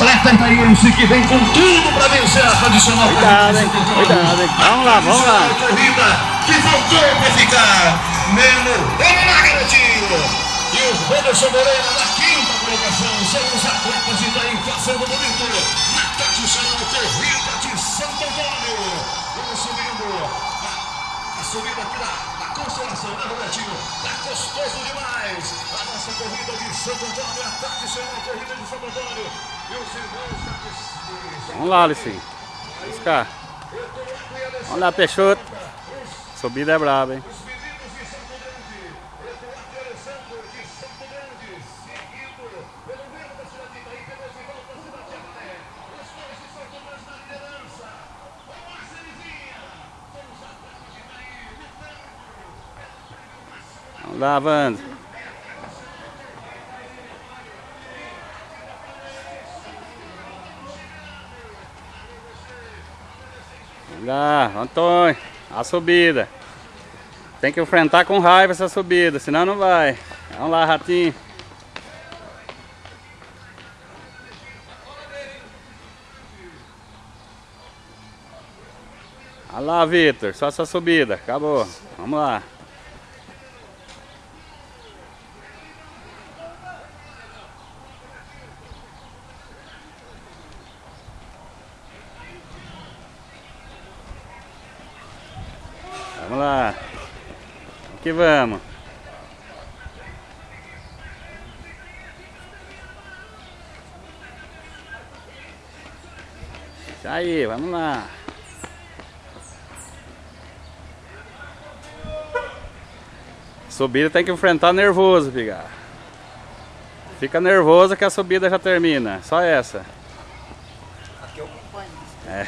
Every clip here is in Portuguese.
atleta itaiense que vem com tudo para vencer a tradicional. Cuidado, hein? Cuidado, hein? Vamos lá, vamos lá. Corrida que voltou para ficar. Melo, vamos lá, garotinho. E o Wanderson Moreira na quinta colocação. São os atletas de Itaim fazendo bonito na tradicional corrida de Santo Antônio. Vamos subindo a subida aqui da Consolação, né, Robertinho? Tá gostoso demais. A nossa corrida de Santo Antônio, a tradicional corrida de Santo Antônio. E os irmãos da... Vamos lá, Alicinho. Buscar. Vamos lá, Peixoto. Subida é braba, hein? Os meninos de Santo Grande, Eduardo e Alessandro de Santo Grande, seguido pelo meio da cidade de Itaim, pelo rival da cidade de Amaré. Os dois de Santo Grande na liderança. Vamos lá, Serizinha. Vamos atrás de Itaim, lutando. Vamos lá, Wanda. Vamos lá, Antônio. A subida. Tem que enfrentar com raiva essa subida, senão não vai. Vamos lá, Ratinho. Olha lá, Vitor. Só essa subida. Acabou. Vamos lá. Vamos lá. Aqui vamos. Isso aí, vamos lá. Subida tem que enfrentar nervoso, fica. Fica nervoso que a subida já termina. Só essa. Aqui eu acompanho. É.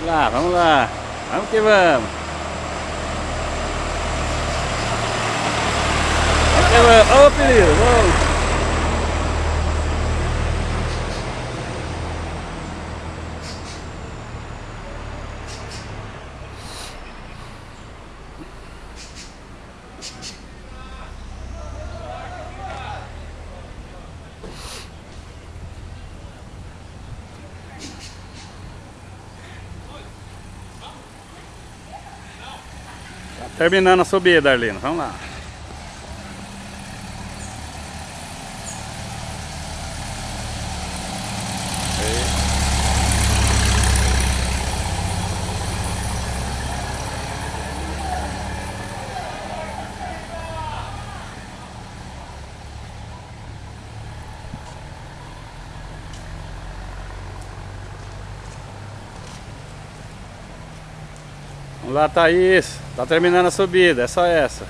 Vamos lá, vamos lá. Vamos que vamos. Vamos que vamos. Ô, Peliro, vamos. Terminando a subida, Arlindo. Vamos lá. Vamos lá, Thaís. Tá terminando a subida, é só essa.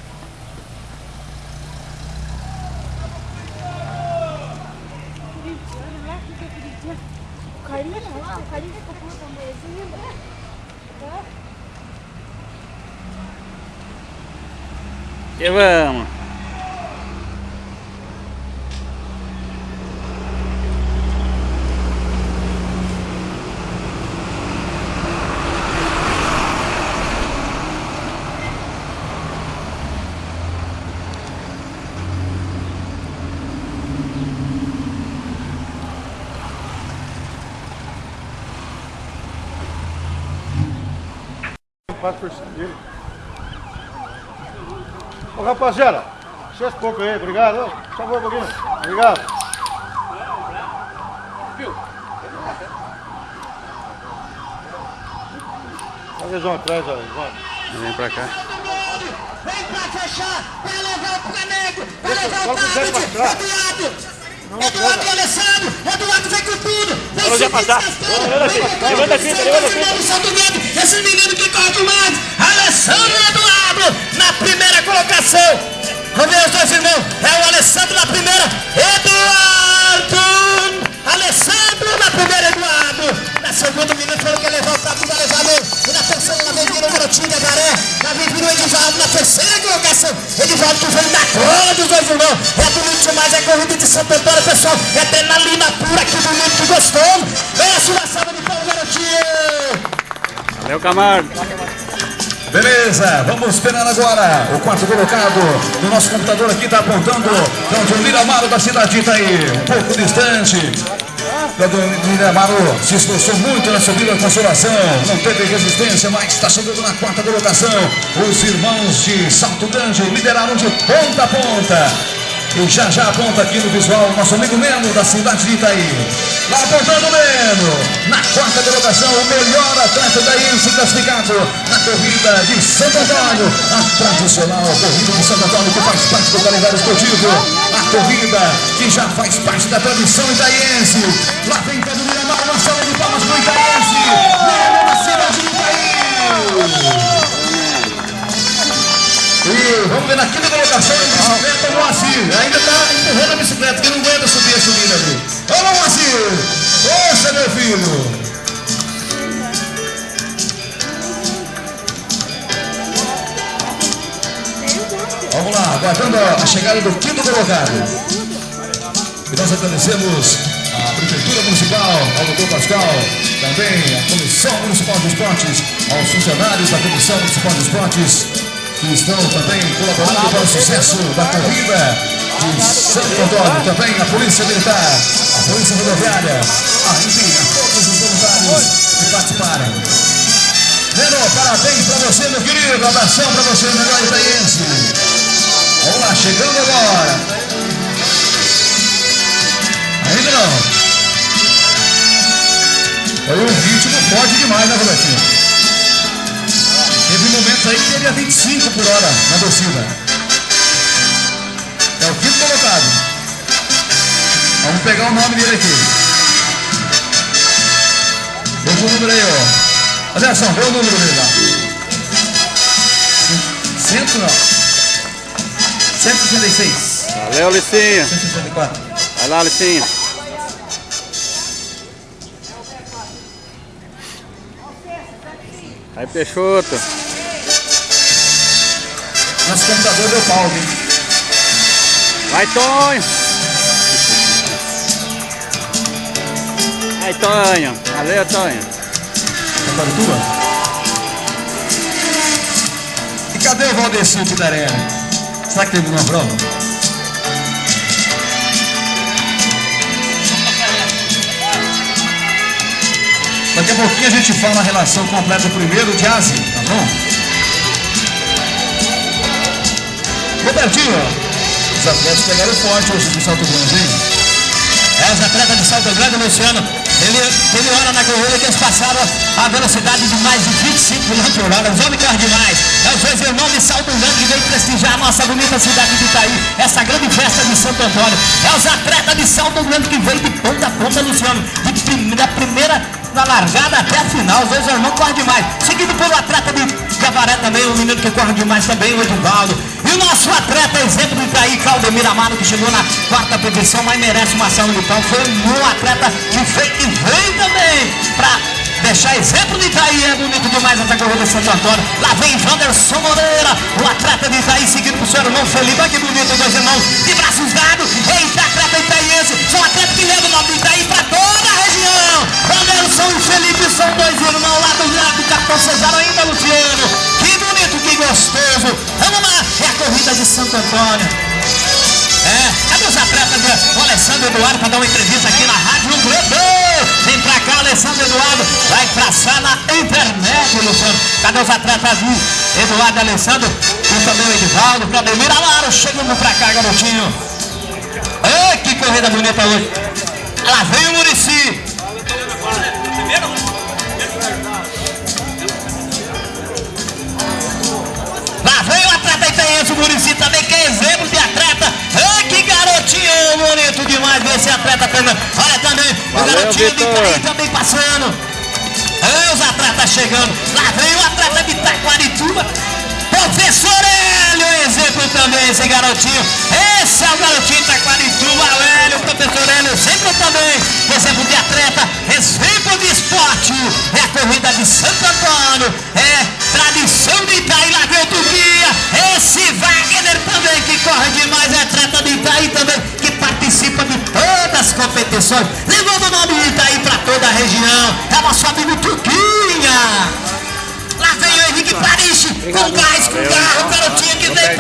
E vamos. Passa por cima dele. Ô rapaziada, vocês pouco aí, obrigado. Por favor, um pouquinho. Obrigado. Olha eles vão atrás, olha. Vem pra cá. Vem pra fechar, pra levar o Flamengo, pra levar o Eduardo. Eduardo e Alessandro, Eduardo vem com tudo, vem já passar. Levanta a fita, levanta a fita. Esse menino que corre demais, Alessandro e Eduardo, na primeira colocação. Vamos ver os dois irmãos, é o Alessandro na primeira, Eduardo, Alessandro na primeira, Eduardo. Na segunda, o menino falou que ia levar o taco do Alessandro, e na terceira, na vez virou o garotinho da Garé, na vez virou o Edivaldo, na terceira colocação, Edivaldo que veio na cola dos dois irmãos, é bonito demais, é corrida de Santo Antônio, pessoal. É adrenalina pura, que bonito, que gostoso. Peço uma salva de palmas, garotinho. Valeu, Camargo. Beleza, vamos esperar agora o quarto colocado no nosso computador aqui, está apontando Cláudio Miramaro da cidade de Itaí, um pouco distante. Cláudio Miramaro se esforçou muito na subida da Consolação, não teve resistência, mas está chegando na quarta colocação. Os irmãos de Salto Grande lideraram de ponta a ponta. E já aponta aqui no visual o nosso amigo Meno da cidade de Itaí. Lá apontando o Meno. Na quarta colocação, o melhor atleta itaiense classificado na corrida de Santo Antônio. A tradicional corrida de Santo Antônio que faz parte do calendário esportivo. A corrida que já faz parte da tradição itaiense. Lá vem Pedro Miramar, uma salva de palmas para o itaiense. Meno da cidade de Itaí. E vamos ver na quinta colocação a bicicleta, o Moacir. Ainda está empurrando a bicicleta, que não aguenta subir a subida ali. Vamos, Moacir! Poxa, meu filho! Vamos lá, aguardando a chegada do quinto colocado. E nós agradecemos a Prefeitura Municipal, ao Dr. Pascoal, também a Comissão Municipal de Esportes, aos funcionários da Comissão Municipal de Esportes, que estão também colaborando para o sucesso da corrida de Santo Antônio. Também a Polícia Militar, a Polícia Rodoviária, enfim, a todos os voluntários que participaram. Meno, parabéns para você, meu querido. Abração para você, melhor itaiense. Vamos lá, chegando agora. Ainda não. Foi um ritmo forte demais, né, Robertinho? Teve momentos aí que teria 25 por hora na descida. É o quinto colocado. Vamos pegar o nome dele aqui. Veja o número aí, ó. Anderson, vê o número dele lá. 166. Valeu, Licinho. 164. Vai lá, Licinho. Aí, Peixoto. Nosso computador deu pau, viu? Vai, Tonho. Vai, Tonho. Valeu, Tonho. Aparituba? E cadê o Valdeci Pidaré? Será que teve uma prova? Daqui a pouquinho a gente fala a relação completa primeiro de Asi, tá bom? Robertinho, os atletas pegaram forte hoje do Salto Grande, hein? Os atletas de Salto Grande, Luciano, teve hora na corrida que eles passaram a velocidade de mais de 25 km por hora. Os homens correm demais. É os dois irmãos de Salto Grande que vem prestigiar a nossa bonita cidade de Itaí, essa grande festa de Santo Antônio. É os atletas de Salto Grande que vem de ponta a ponta, Luciano, da primeira da largada até a final. Os dois irmãos correm demais. Seguido pelo atleta de Cavaré também, um menino que corre demais também, o Edivaldo. E o nosso atleta, exemplo de Itaí, Claudemir Amaro, que chegou na quarta posição, mas merece uma salva de palmas. Foi um atleta que veio também para deixar exemplo de Itaí. É bonito demais essa corrida de Santo Antônio. Lá vem Wanderson Moreira, o atleta de Itaí, seguido por seu irmão Felipe. Olha que bonito, dois irmãos de braços dados. Eita, atleta itaiense, são atletas que levam o nome de Itaí para toda a região. Wanderson e Felipe são dois irmãos lá do lado do Capitão Cesaro, ainda Luciano. Que bonito, que gostoso. Vamos lá, é a corrida de Santo Antônio. Cadê os atletas? O Alessandro Eduardo para dar uma entrevista aqui na Rádio Globo. Vem pra cá, Alessandro Eduardo. Vai pra sala internet, Luciano. Cadê os atletas de Eduardo e Alessandro? E também o Edivaldo, Claudemir Amaro. Chegando pra cá, garotinho. Ai, que corrida bonita hoje. Lá vem o Muricy. Lá vem o atleta itaiense, o Muricy também, que é exemplo de atleta. Ai, que garotinho bonito demais ver esse atleta. Olha também, o garotinho de Itaí também passando. Ai, os atletas chegando. Lá vem o atleta de Taquarituba. Professor Hélio, exemplo também, esse garotinho. Esse é o garotinho de Taquarituba, Hélio, professor Hélio, exemplo também. Exemplo de atleta, exemplo de esporte. É a corrida de Santo Antônio. É tradição de Itaí, lá vem o Turquia. Esse Wagner também, que corre demais, é atleta de Itaí também, que participa competições, levando o nome Itaí pra toda a região. É nosso amigo Tuquinha. Lá vem o Henrique Paris, com gás, com garra, o garotinho que vem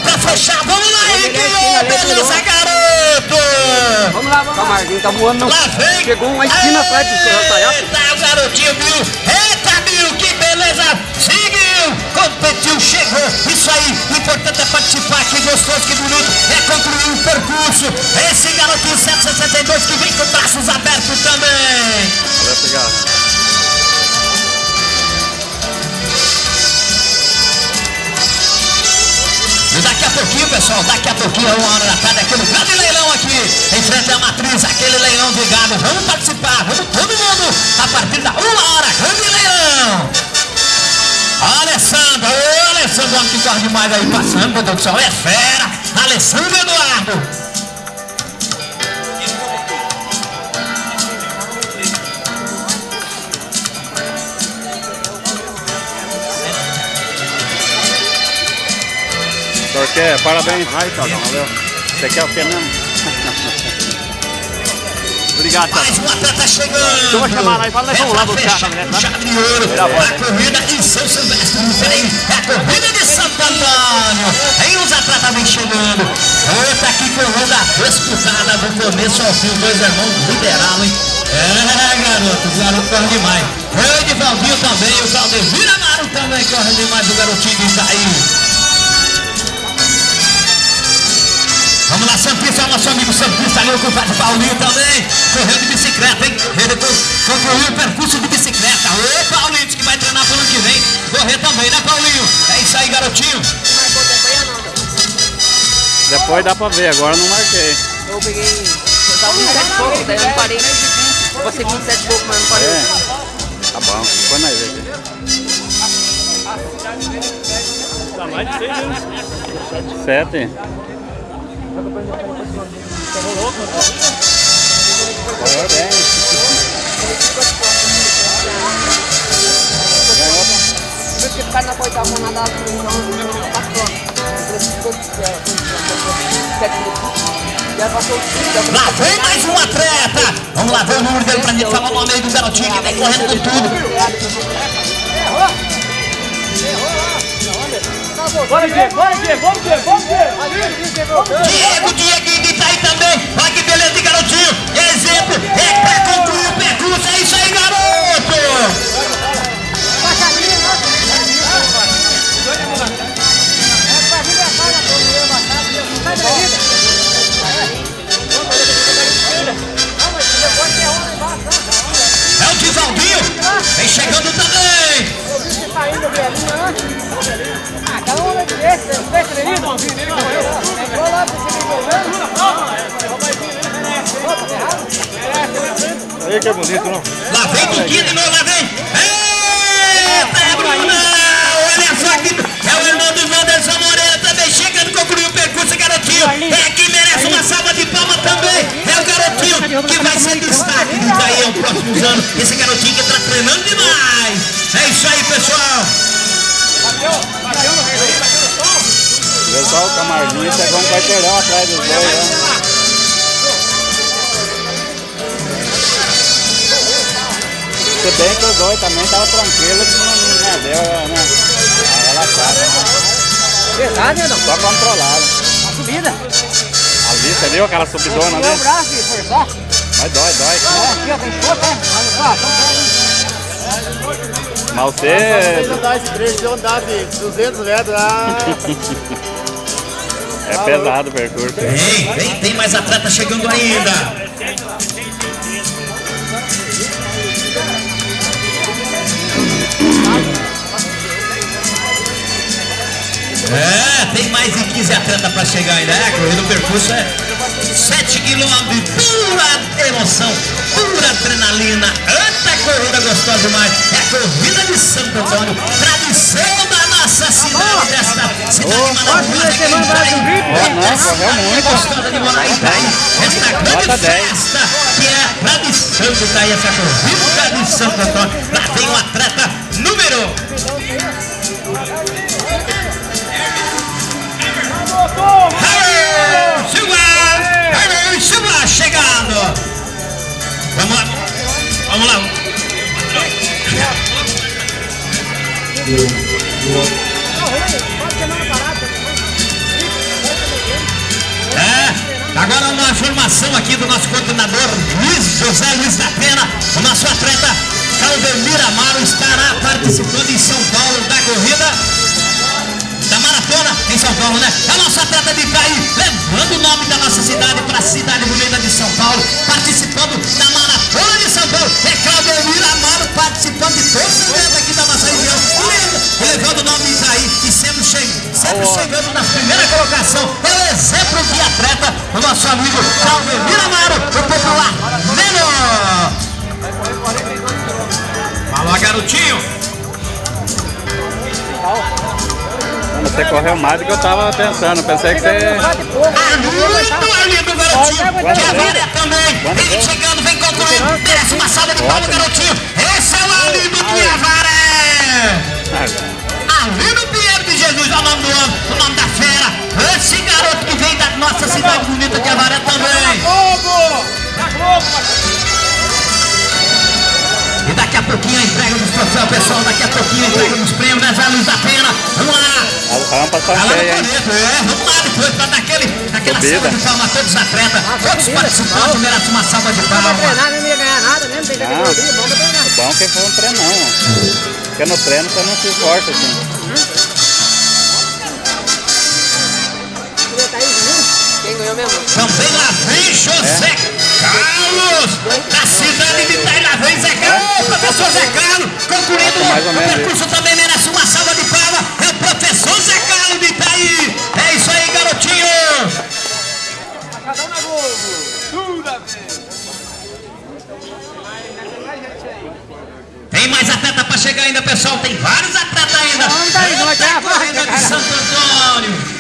pra fechar. Vamos lá, Henrique, beleza, garoto! Vamos lá, vamos lá. Camarguinho tá voando não. Lá vem! Chegou uma esquina atrás do Taiá. Eita, o garotinho, viu? Eita, viu? Que beleza! Seguiu! Competiu, chegou! Isso aí, o importante é participar, que gostoso, que bonito! É concluir o percurso! Esse garotinho 162 que vem com braços abertos também! Valeu, pegar. E daqui a pouquinho, pessoal, daqui a pouquinho, 1h da tarde, aquele grande leilão aqui, em frente à matriz, aquele leilão de gado. Vamos participar, vamos todo mundo, a partir da 1h, grande leilão. Alessandro, ô Alessandro, homem que corre demais aí, passando, meu Deus do céu, é fera. Alessandro Eduardo. Torquê, parabéns. Vai, Tadão, valeu. Você quer o que mesmo? Obrigado, Tadão. Mais um atleta chegando. Eu vou chamar lá e fala, vamos lá buscar a caminhonete, chave de ouro. É a corrida em São Silvestre. Peraí, é a corrida de Santo Antônio. Aí os atletas vêm chegando. Outra aqui corrida disputada do começo ao fim. Dois irmãos liberal, hein? É, garoto, o garoto corre demais. O Edivaldinho também, o Claudemir Amaro também corre demais, o garotinho de Itaí. Vamos lá, Santista, nosso amigo Santista ali, o compadre Paulinho também, correndo de bicicleta, hein? Ele concluiu o percurso de bicicleta. Ô, Paulinho, diz que vai treinar pro ano que vem, correr também, né, Paulinho? É isso aí, garotinho. Depois dá pra ver, agora não marquei. Eu peguei, eu tava 27 e pouco, daí eu não parei. Eu passei 27 e pouco, mas não parei. É. Tá bom, depois nós vemos. Dá mais de 6 anos. 7. Correu bem. Por isso que o cara não pode estar com nada Lá vem mais um atleta. Vamos lá ver o número dele pra gente falar o nome aí do garotinho que vem correndo com tudo. Diego de Itaí também. Olha que beleza de garotinho. Exemplo, é pra concluir o percurso. É isso aí, garoto. É o Divaldinho. Vem chegando também. Aí que é bonito, não? Lá vem Tuquinha de novo, lá vem. Eita, é Brunão. Olha só aqui. É o irmão do Wanderson Moreira também chegando, concluiu o percurso, garotinho. É que merece uma salva de palmas também. É o garotinho que vai ser destaque do Itaí aos próximos anos. Esse garotinho que tá treinando demais. É isso aí, pessoal. Pessoal, o Camarguinho chegou um quarteirão atrás dos dois, né? Se bem que os dois também estavam tranquilos, que não deu, né? Relaxado, né? Verdade, né, não? Só controlado. A subida. Ali, você viu aquela subidona ali? O braço e forçar. Mas dói. Aqui, ó, tem esforço, né? Mas você... andar esse trecho, se eu andar de 200 metros lá... É pesado o percurso. Tem mais atleta chegando ainda. É, tem mais de 15 atletas para chegar ainda. É, a corrida do percurso é 7 quilômetros, pura emoção, pura adrenalina. Eita, corrida gostosa demais. É a corrida de Santo Antônio, tradição da nossa cidade, desta cidade maravilhosa aqui em Itaí. Correu muito. Gostosa de morar em Itaí. Esta grande Nota 10. festa que é a tradição de Itaí, essa corrida de Santo Antônio. Lá vem o atleta número... Silva chegando! Vamos lá. Agora uma informação aqui do nosso coordenador José Luiz da Pena. O nosso atleta Claudemir Amaro estará participando em São Paulo da corrida da maratona em São Paulo, né? É o nosso atleta de Itaí, levando o nome da nossa cidade para a cidade bonita de São Paulo, participando da maratona de São Paulo. É Claudemir Amaro participando de todos os eventos aqui da nossa região, levando o nome de Itaí e sempre chegando na primeira colocação. É o exemplo de atleta, o nosso amigo Claudemir Amaro, o popular Menor. Fala, garotinho. Você correu mais do que eu tava pensando. Pensei que você... Arlindo, garotinho. Diavaré também. Vem chegando, vem concluindo. Merece uma salva de palmas, garotinho. Esse é o Arlindo Diavaré. Arlindo Pinheiro de Jesus, é o nome do homem, o nome da fera. Esse garoto que vem da nossa cidade bonita de Avaré também. E daqui a pouquinho a entrega dos troféus, pessoal. Daqui a pouquinho a entrega dos prêmios, né, Zé Luiz da Pena. Vamos lá. A rampa tá cheia, hein? Vamos lá depois pra dar aquela salva de palmas a todos os atletas. Todos os participantes merecem uma salva de palmas. Não treinar, não ia ganhar nada mesmo. Tem que ter gordura, bom pra treinar. O bom é que foi um treinão. Porque no treino você não se esforça assim. Quem ganhou mesmo? Também lá vem José Carlos, da cidade de Itaí. Lá vem Zé Carlos, professor Zé Carlos, concluindo o percurso também merece uma salva de palmas. É o professor Zé Carlos de Itaí. É isso aí, garotinho. Tem mais atleta para chegar ainda, pessoal. Tem vários atletas ainda. Eita, corrida de Santo Antônio.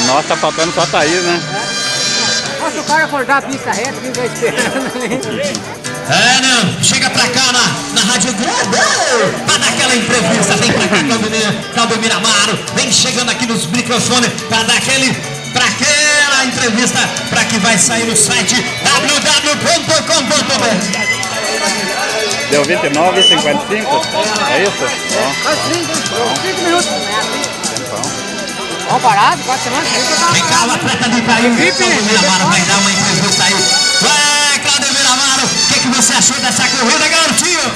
Nossa, tá faltando só a Thaís, né? Nossa, o cara cortar a pista reta, quem vai esperando. Não, chega pra cá na Rádio Globo pra dar aquela entrevista. Vem pra cá, Claudemir Amaro. Vem chegando aqui nos microfones pra dar aquela entrevista pra que vai sair no site www.com.br. Deu 29,55? É isso? Quase 30 minutos. Vamos parado, 4 semanas. Vem cá, o atleta de Itaí, Claudemir Amaro vai dar uma entrevista aí. Vai, Claudemir Amaro, o que você achou dessa corrida, garotinho?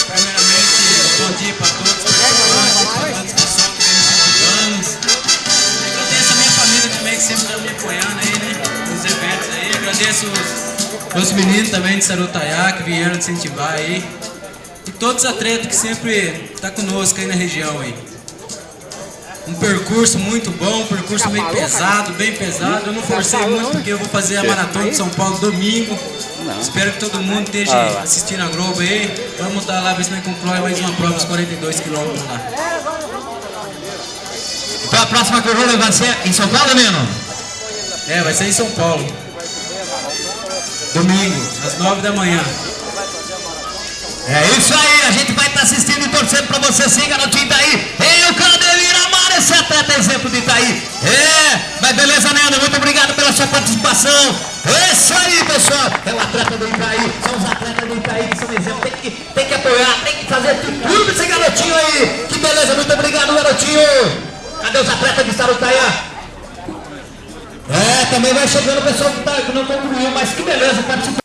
Primeiramente, bom dia para todos, para todos que vem nos ajudando. Agradeço a minha família também, que sempre está me apoiando aí, né, nos eventos aí. Agradeço os meninos também de Sarutaiá, que vieram incentivar aí. E todos os atletas que sempre estão conosco aí na região aí. Um percurso muito bom, um percurso meio pesado, bem pesado. Eu não forcei muito porque eu vou fazer a maratona de São Paulo domingo. Espero que todo mundo esteja assistindo a Globo aí. Vamos estar lá, ver se nós concluímos mais uma prova dos 42 quilômetros lá. Então a próxima corrida vai ser em São Paulo, Nino? Vai ser em São Paulo. Domingo, às 9 da manhã. É isso aí, a gente vai estar assistindo e torcendo pra você sim, garotinho Itaí. O Claudemir Amaro, esse atleta exemplo de Itaí. Mas beleza, Neno, muito obrigado pela sua participação. É isso aí, pessoal. É o atleta do Itaí, são os atletas do Itaí que são exemplo. Tem que apoiar, tem que fazer tudo esse garotinho aí. Que beleza, muito obrigado, garotinho. Cadê os atletas de Sarutaiá? Também vai chegando o pessoal que não concluiu, mas que beleza, participou.